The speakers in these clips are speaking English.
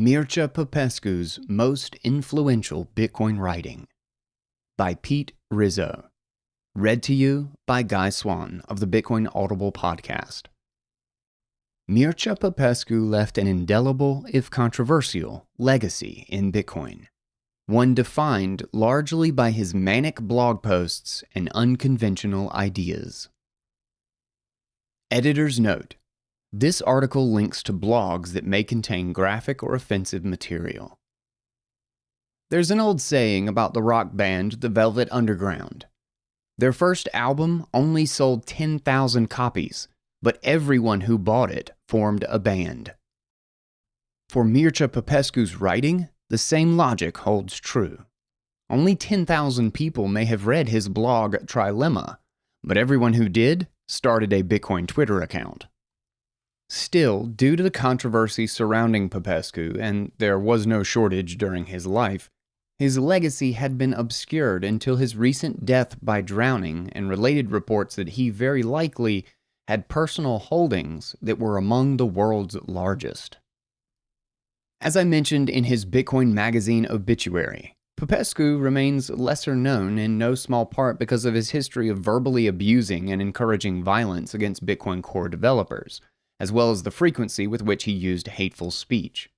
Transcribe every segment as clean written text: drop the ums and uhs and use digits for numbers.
Mircea Popescu's most influential Bitcoin writing by Pete Rizzo. Read to you by Guy Swann of the Bitcoin Audible podcast. Mircea Popescu left an indelible, if controversial, legacy in Bitcoin. One defined largely by his manic blog posts and unconventional ideas. Editor's note: this article links to blogs that may contain graphic or offensive material. There's an old saying about the rock band The Velvet Underground. Their first album only sold 10,000 copies, but everyone who bought it formed a band. For Mircea Popescu's writing, the same logic holds true. Only 10,000 people may have read his blog Trilemma, but everyone who did started a Bitcoin Twitter account. Still, due to the controversy surrounding Popescu, and there was no shortage during his life, his legacy had been obscured until his recent death by drowning and related reports that he very likely had personal holdings that were among the world's largest. As I mentioned in his Bitcoin Magazine obituary, Popescu remains lesser known in no small part because of his history of verbally abusing and encouraging violence against Bitcoin core developers, as well as the frequency with which he used hateful speech.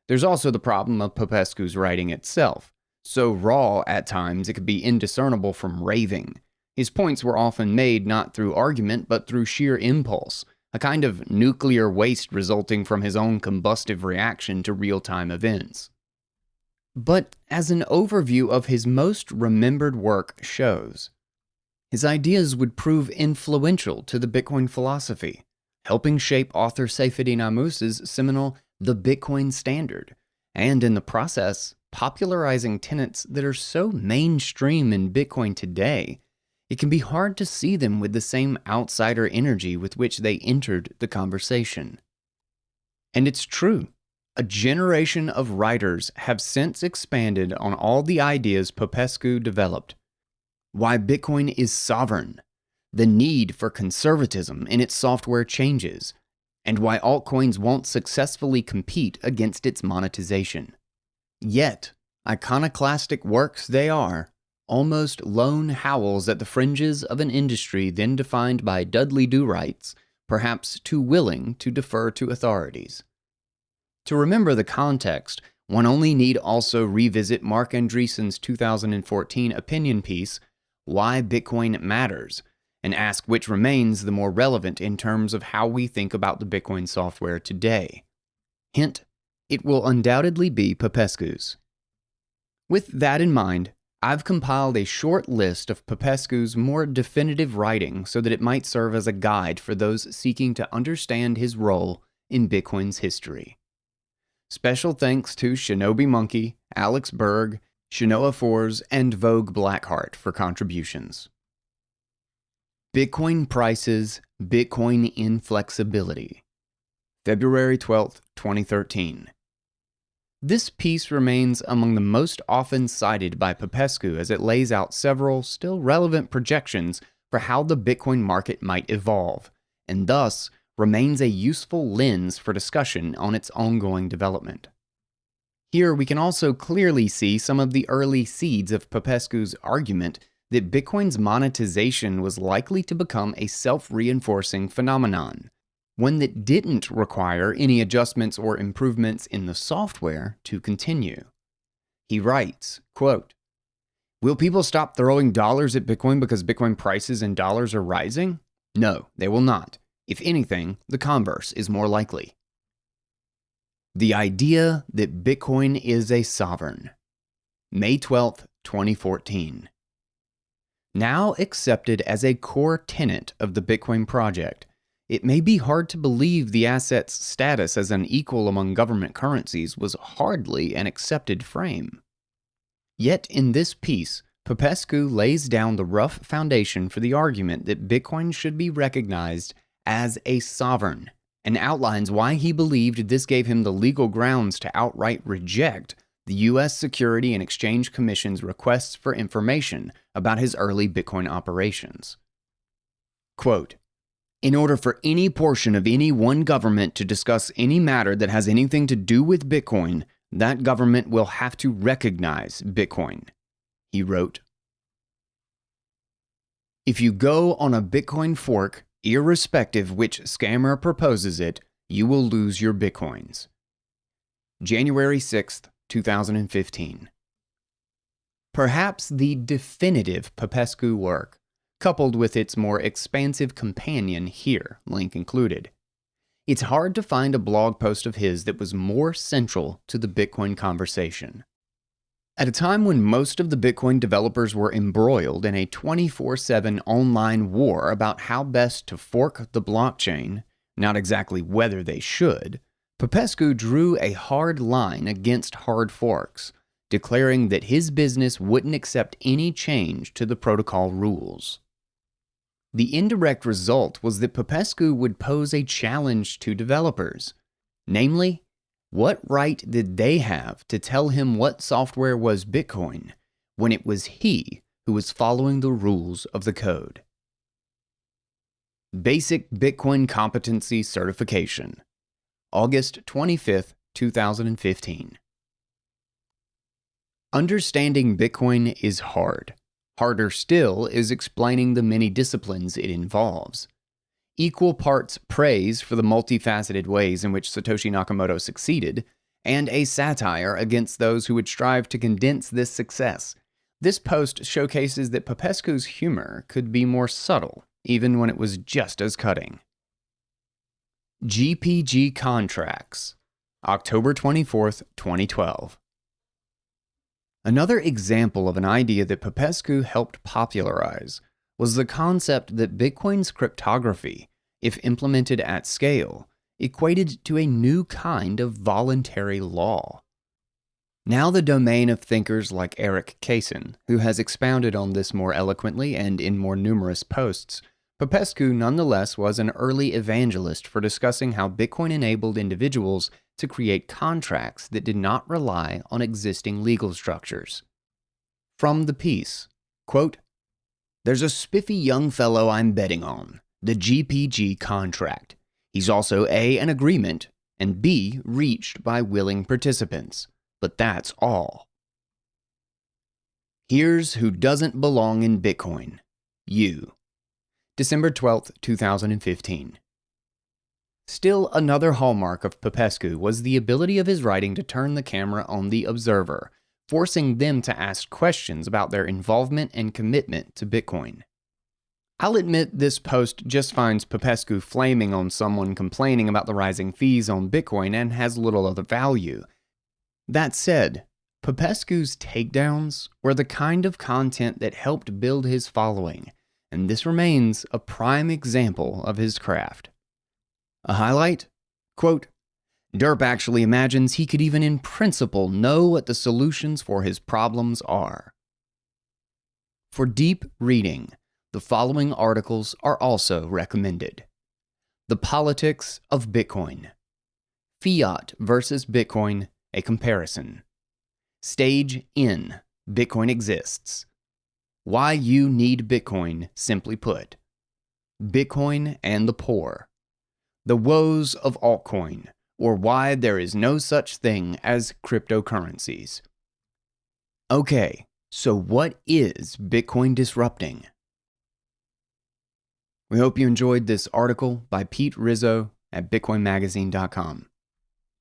There's also the problem of Popescu's writing itself, so raw at times it could be indiscernible from raving. His points were often made not through argument but through sheer impulse, a kind of nuclear waste resulting from his own combustive reaction to real-time events. But as an overview of his most remembered work shows, his ideas would prove influential to the Bitcoin philosophy, helping shape author Saifedean Ammous's seminal The Bitcoin Standard, and in the process, popularizing tenets that are so mainstream in Bitcoin today, it can be hard to see them with the same outsider energy with which they entered the conversation. And it's true. A generation of writers have since expanded on all the ideas Popescu developed. Why Bitcoin is sovereign, the need for conservatism in its software changes, and why altcoins won't successfully compete against its monetization. Yet, iconoclastic works they are, almost lone howls at the fringes of an industry then defined by Dudley Do-Rights, perhaps too willing to defer to authorities. To remember the context, one only need also revisit Mark Andreessen's 2014 opinion piece, Why Bitcoin Matters, and ask which remains the more relevant in terms of how we think about the Bitcoin software today. Hint, it will undoubtedly be Popescu's. With that in mind, I've compiled a short list of Popescu's more definitive writing so that it might serve as a guide for those seeking to understand his role in Bitcoin's history. Special thanks to Shinobi Monkey, Alex Berg, Shinoa Fours, and Vogue Blackheart for contributions. Bitcoin Prices, Bitcoin Inflexibility. February 12, 2013. This piece remains among the most often cited by Popescu as it lays out several still relevant projections for how the Bitcoin market might evolve, and thus remains a useful lens for discussion on its ongoing development. Here we can also clearly see some of the early seeds of Popescu's argument that Bitcoin's monetization was likely to become a self-reinforcing phenomenon, one that didn't require any adjustments or improvements in the software to continue. He writes, quote, "Will people stop throwing dollars at Bitcoin because Bitcoin prices in dollars are rising? No, they will not. If anything, the converse is more likely." The idea that Bitcoin is a sovereign. May 12, 2014. Now accepted as a core tenet of the Bitcoin project, it may be hard to believe the asset's status as an equal among government currencies was hardly an accepted frame. Yet in this piece, Popescu lays down the rough foundation for the argument that Bitcoin should be recognized as a sovereign, and outlines why he believed this gave him the legal grounds to outright reject the U.S. Security and Exchange Commission's requests for information about his early Bitcoin operations. Quote, In order for any portion of any one government to discuss any matter that has anything to do with Bitcoin, that government will have to recognize Bitcoin, he wrote. If you go on a Bitcoin fork, irrespective which scammer proposes it, you will lose your Bitcoins. January 6th, 2015. Perhaps the definitive Popescu work, coupled with its more expansive companion here, link included. It's hard to find a blog post of his that was more central to the Bitcoin conversation. At a time when most of the Bitcoin developers were embroiled in a 24/7 online war about how best to fork the blockchain, not exactly whether they should, Popescu drew a hard line against hard forks, declaring that his business wouldn't accept any change to the protocol rules. The indirect result was that Popescu would pose a challenge to developers, namely, what right did they have to tell him what software was Bitcoin when it was he who was following the rules of the code? Basic Bitcoin Competency Certification, August 25th, 2015. Understanding Bitcoin is hard. Harder still is explaining the many disciplines it involves. Equal parts praise for the multifaceted ways in which Satoshi Nakamoto succeeded, and a satire against those who would strive to condense this success. This post showcases that Popescu's humor could be more subtle, even when it was just as cutting. GPG Contracts, October 24th, 2012. Another example of an idea that Popescu helped popularize was the concept that Bitcoin's cryptography, if implemented at scale, equated to a new kind of voluntary law. Now the domain of thinkers like Eric Kaysen, who has expounded on this more eloquently and in more numerous posts, Popescu nonetheless was an early evangelist for discussing how Bitcoin enabled individuals to create contracts that did not rely on existing legal structures. From the piece, quote, "There's a spiffy young fellow I'm betting on, the GPG contract. He's also A, an agreement, and B, reached by willing participants. But that's all. Here's who doesn't belong in Bitcoin. You." December 12th, 2015. Still another hallmark of Popescu was the ability of his writing to turn the camera on the observer, forcing them to ask questions about their involvement and commitment to Bitcoin. I'll admit this post just finds Popescu flaming on someone complaining about the rising fees on Bitcoin and has little other value. That said, Popescu's takedowns were the kind of content that helped build his following, and this remains a prime example of his craft. A highlight? Quote, "Derp actually imagines he could even in principle know what the solutions for his problems are." For deep reading, the following articles are also recommended. The Politics of Bitcoin. Fiat versus Bitcoin, a comparison. Stage N, Bitcoin exists. Why you need Bitcoin, simply put. Bitcoin and the poor. The woes of altcoin, or why there is no such thing as cryptocurrencies. Okay, so what is Bitcoin disrupting? We hope you enjoyed this article by Pete Rizzo at bitcoinmagazine.com.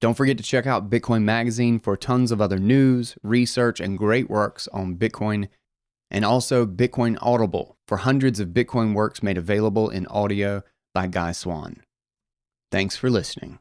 Don't forget to check out Bitcoin Magazine for tons of other news, research, and great works on Bitcoin, and also Bitcoin Audible for hundreds of Bitcoin works made available in audio by Guy Swann. Thanks for listening.